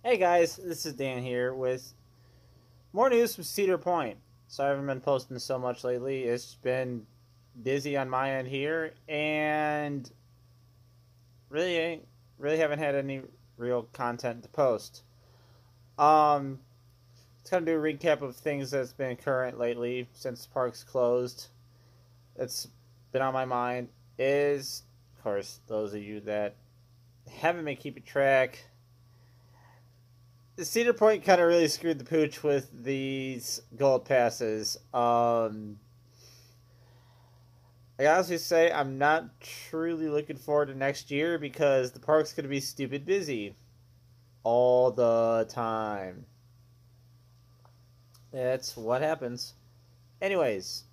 Hey guys, this is Dan here with more news from Cedar Point. So I haven't been posting so much lately. It's been busy on my end here, and really haven't had any real content to post. Um, let's kind of do a recap of things that's been current lately since the park's closed. It's been on my mind is, of course, those of you that haven't been keeping track. Cedar Point kind of really screwed the pooch with these gold passes. I honestly say I'm not truly looking forward to next year because the park's going to be stupid busy all the time. That's what happens. Anyways,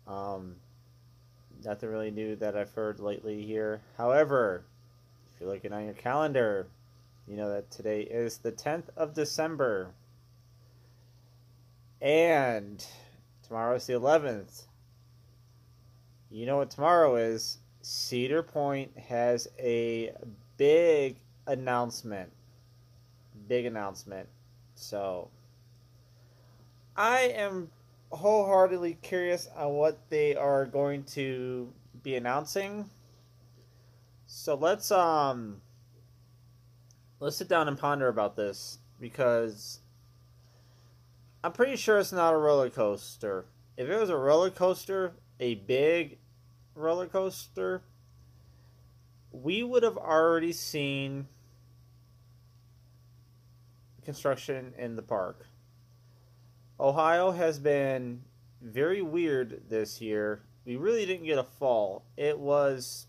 um, nothing really new that I've heard lately here. However, if you're looking on your calendar, you know that today is the 10th of December. And tomorrow's the 11th. You know what tomorrow is? Cedar Point has a big announcement. Big announcement. So, I am wholeheartedly curious on what they are going to be announcing. So let's sit down and ponder about this because I'm pretty sure it's not a roller coaster. If it was a roller coaster, a big roller coaster, we would have already seen construction in the park. Ohio has been very weird this year. We really didn't get a fall. It was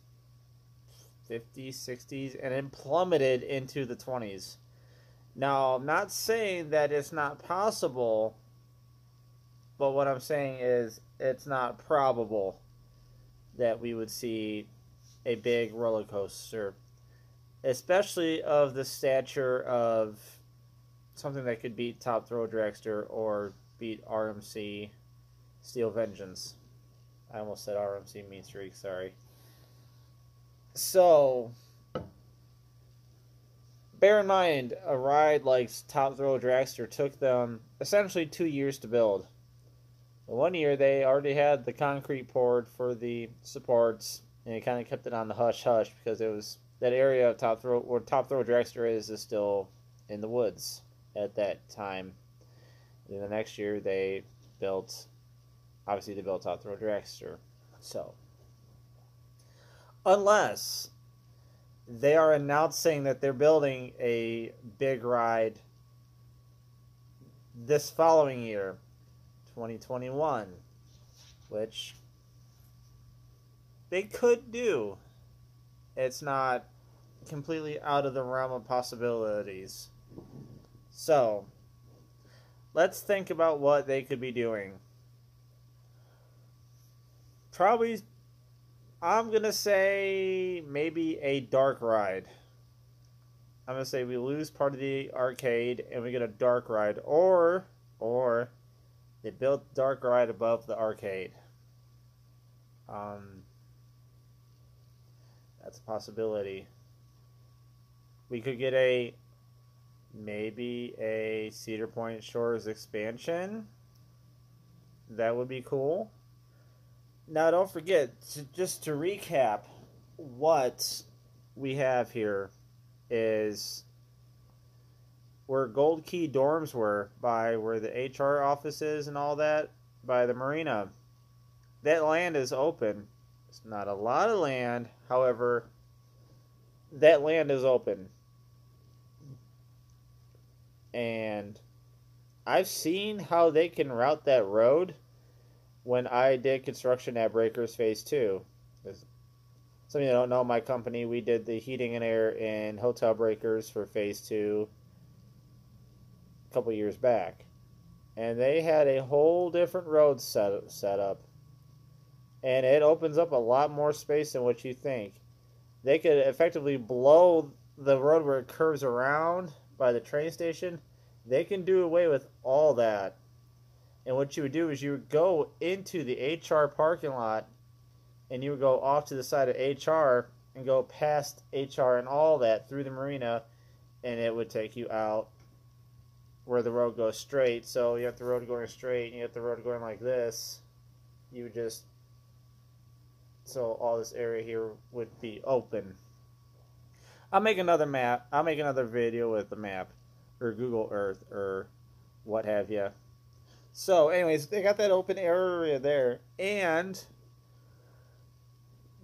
50s, 60s, and it plummeted into the 20s. Now, I'm not saying that it's not possible, but what I'm saying is it's not probable that we would see a big roller coaster, especially of the stature of something that could beat Top Thrill Dragster or beat RMC Steel Vengeance. I almost said RMC Mean Streak, sorry. So, bear in mind, a ride like Top Thrill Dragster took them essentially 2 years to build. One year they already had the concrete poured for the supports, and it kind of kept it on the hush hush because it was that area of Top Thrill where Top Thrill Dragster is still in the woods at that time. And then the next year they built, obviously they built Top Thrill Dragster. So, unless they are announcing that they're building a big ride this following year, 2021, which they could do. It's not completely out of the realm of possibilities. So, let's think about what they could be doing. Probably, I'm going to say maybe a dark ride. I'm going to say we lose part of the arcade and we get a dark ride. Or they built dark ride above the arcade. That's a possibility. We could get maybe a Cedar Point Shores expansion. That would be cool. Now, don't forget, just to recap, what we have here is where Gold Key dorms were, by where the HR office is and all that, by the marina. That land is open. It's not a lot of land, however, that land is open. And I've seen how they can route that road when I did construction at Breakers Phase 2. Some of you don't know my company, we did the heating and air in Hotel Breakers for Phase 2 a couple years back. And they had a whole different road set up. And it opens up a lot more space than what you think. They could effectively blow the road where it curves around by the train station. They can do away with all that. And what you would do is you would go into the HR parking lot and you would go off to the side of HR and go past HR and all that through the marina and it would take you out where the road goes straight. So you have the road going straight, and you have the road going like this. You would just, so all this area here would be open. I'll make another map. I'll make another video with the map, or Google Earth, or what have you. So, anyways, they got that open area there, and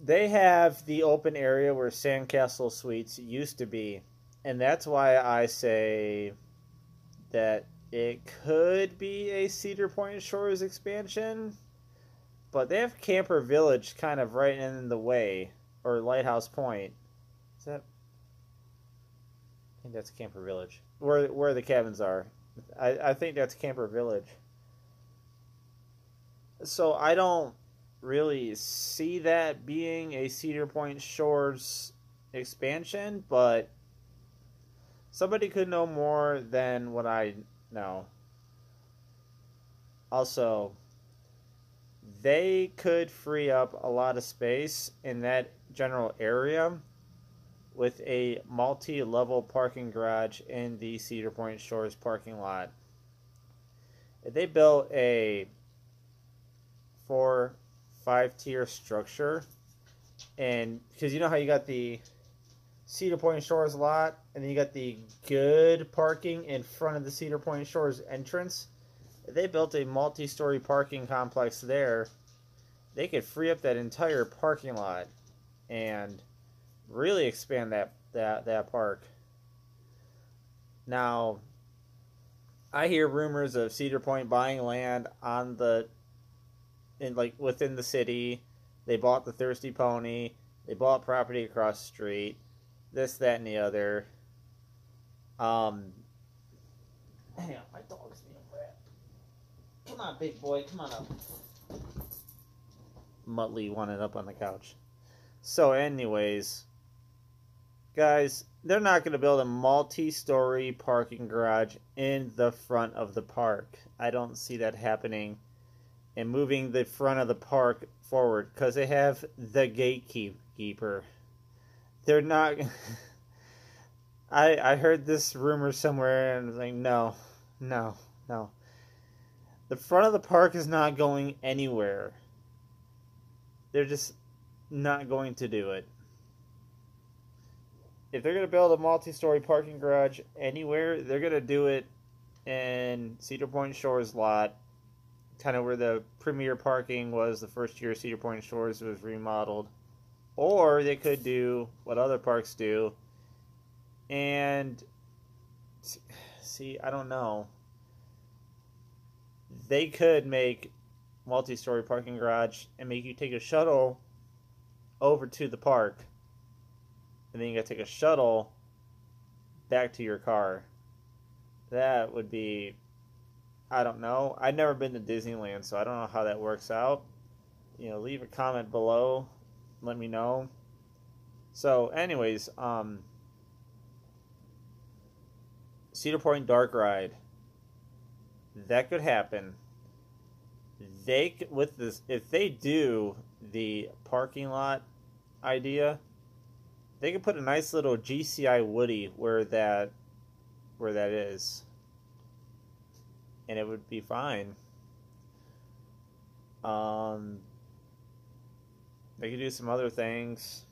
they have the open area where Sandcastle Suites used to be, and that's why I say that it could be a Cedar Point Shores expansion, but they have Camper Village kind of right in the way, or Lighthouse Point. Is that? I think that's Camper Village, where the cabins are. I think that's Camper Village. So I don't really see that being a Cedar Point Shores expansion, but somebody could know more than what I know. Also, they could free up a lot of space in that general area with a multi-level parking garage in the Cedar Point Shores parking lot. If they built a 4-5 tier structure, and because you know how you got the Cedar Point Shores lot, and then you got the good parking in front of the Cedar Point Shores entrance, if they built a multi-story parking complex there, they could free up that entire parking lot and really expand that park. Now, I hear rumors of Cedar Point buying land on the within the city. They bought the Thirsty Pony. They bought property across the street. This, that, and the other. Hang on, my dog's being a rat. Come on, big boy, come on up. Muttley wanted up on the couch. So, anyways, guys, they're not going to build a multi-story parking garage in the front of the park. I don't see that happening. And moving the front of the park forward, because they have the gatekeeper. They're not. I heard this rumor somewhere, and I was like, no. The front of the park is not going anywhere. They're just not going to do it. If they're going to build a multi-story parking garage anywhere, they're going to do it in Cedar Point Shores lot, kind of where the premier parking was the first year Cedar Point Shores was remodeled. Or they could do what other parks do and see, I don't know. They could make multi-story parking garage and make you take a shuttle over to the park, and then you gotta take a shuttle back to your car. That would be, I don't know. I've never been to Disneyland, so I don't know how that works out. Leave a comment below. Let me know. So, anyways, Cedar Point Dark Ride. That could happen. If they do the parking lot idea, they could put a nice little GCI Woody where that is, and it would be fine. They could do some other things.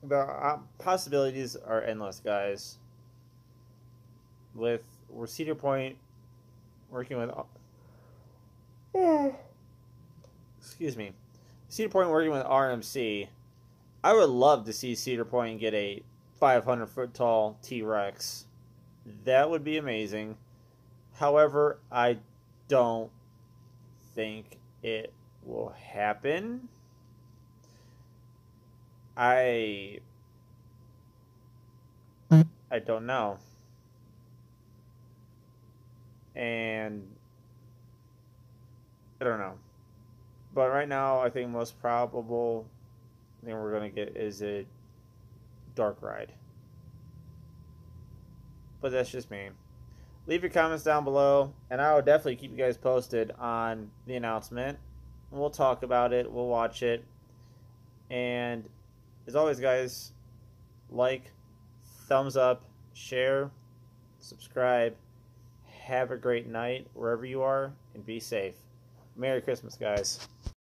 The possibilities are endless, guys. With Cedar Point working with, excuse me, Cedar Point working with RMC, I would love to see Cedar Point get a 500-foot tall T-Rex. That would be amazing. However, I don't think it will happen. I don't know. And I don't know. But right now, I think most probable thing we're going to get is a dark ride. But that's just me. Leave your comments down below, and I will definitely keep you guys posted on the announcement. We'll talk about it. We'll watch it. And as always, guys, like, thumbs up, share, subscribe. Have a great night wherever you are, and be safe. Merry Christmas, guys.